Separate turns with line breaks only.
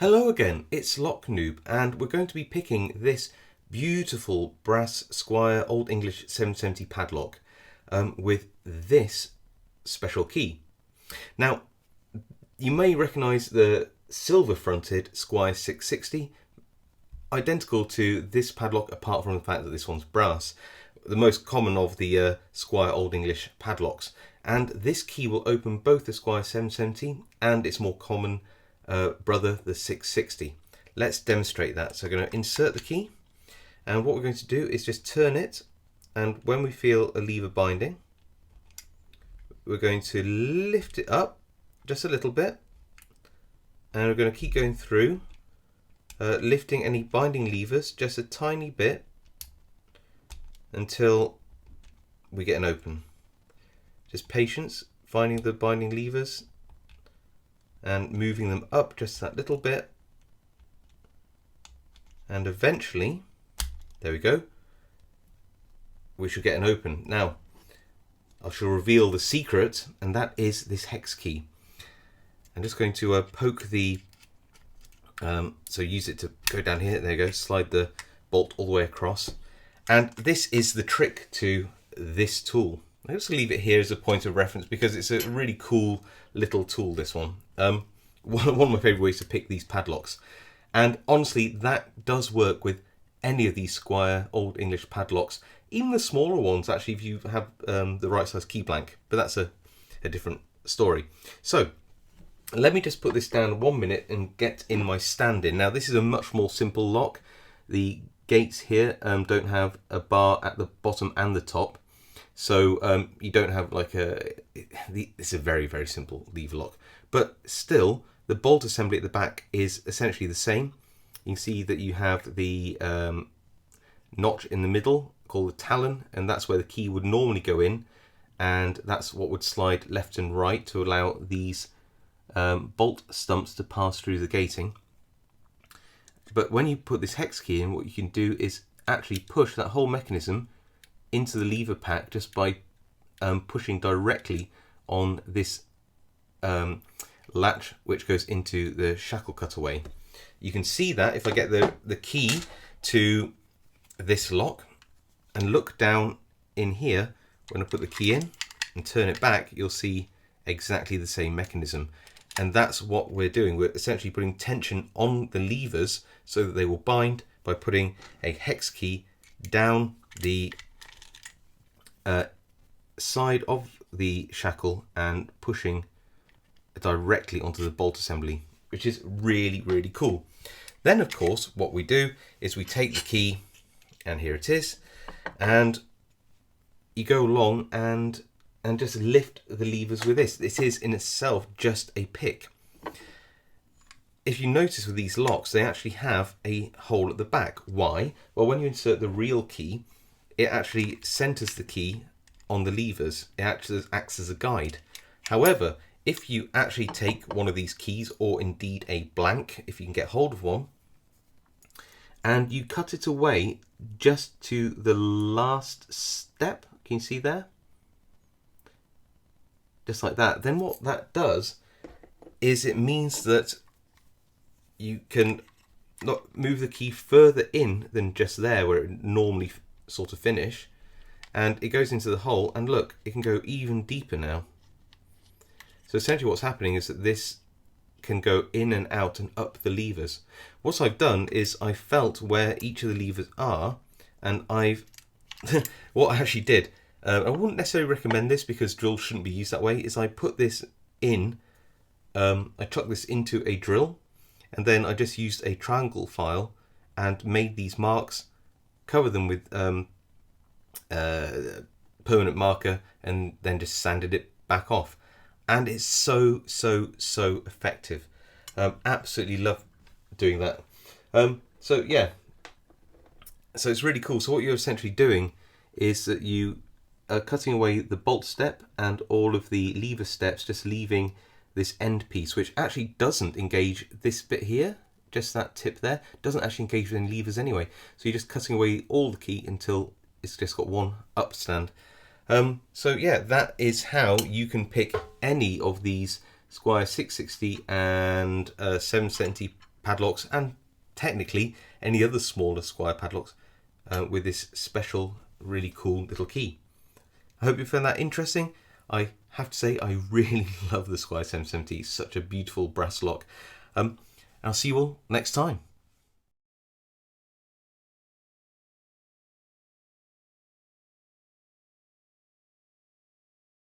Hello again, it's Noob, and we're going to be picking this beautiful brass Squire Old English 770 padlock with this special key. Now, you may recognise the silver fronted Squire 660, identical to this padlock apart from the fact that this one's brass, the most common of the Squire Old English padlocks. And this key will open both the Squire 770 and its more common brother, the 660. Let's demonstrate that. So I'm going to insert the key, and what we're going to do is just turn it, and when we feel a lever binding, we're going to lift it up just a little bit, and we're going to keep going through, lifting any binding levers just a tiny bit until we get an open. Just patience, finding the binding levers and moving them up just that little bit, and eventually, there we go, we should get an open. Now I shall reveal the secret, and that is this hex key. I'm just going to poke the so use it to go down here, there you go, slide the bolt all the way across, and this is the trick to this tool. I'll just leave it here as a point of reference because it's a really cool little tool, this one. One of my favourite ways to pick these padlocks. And honestly, that does work with any of these Squire Old English padlocks. Even the smaller ones, actually, if you have the right size key blank. But that's a different story. So, let me just put this down 1 minute and get in my stand-in. Now, this is a much more simple lock. The gates here don't have a bar at the bottom and the top. So you don't have like it's a very, very simple lever lock, but still the bolt assembly at the back is essentially the same. You can see that you have the notch in the middle called the talon, and that's where the key would normally go in, and that's what would slide left and right to allow these bolt stumps to pass through the gating. But when you put this hex key in, what you can do is actually push that whole mechanism into the lever pack just by pushing directly on this latch, which goes into the shackle cutaway. You can see that if I get the key to this lock and look down in here, when I put the key in and turn it back, you'll see exactly the same mechanism. And that's what we're doing. We're essentially putting tension on the levers so that they will bind by putting a hex key down the side of the shackle and pushing directly onto the bolt assembly, which is really, really cool. Then of course what we do is we take the key, and here it is, and you go along and just lift the levers with this. This is in itself just a pick. If you notice with these locks, they actually have a hole at the back. Why? Well, when you insert the real key, it actually centers the key on the levers. It actually acts as a guide. However, if you actually take one of these keys, or indeed a blank, if you can get hold of one, and you cut it away just to the last step, can you see there? Just like that. Then what that does is it means that you can not move the key further in than just there where it would normally sort of finish, and it goes into the hole, and look, it can go even deeper now. So essentially what's happening is that this can go in and out and up the levers. What I've done is I felt where each of the levers are, and I've what I actually did, I wouldn't necessarily recommend this because drills shouldn't be used that way, is I put this in, I chucked this into a drill, and then I just used a triangle file and made these marks, cover them with permanent marker, and then just sanded it back off. And it's so effective. Absolutely love doing that. So yeah, so it's really cool. So what you're essentially doing is that you are cutting away the bolt step and all of the lever steps, just leaving this end piece, which actually doesn't engage this bit here, just that tip there, doesn't actually engage with any levers anyway. So you're just cutting away all the key until it's just got one upstand. So yeah, that is how you can pick any of these Squire 660 and 770 padlocks and technically any other smaller Squire padlocks with this special, really cool little key. I hope you found that interesting. I have to say I really love the Squire 770. It's such a beautiful brass lock. I'll see you all next time.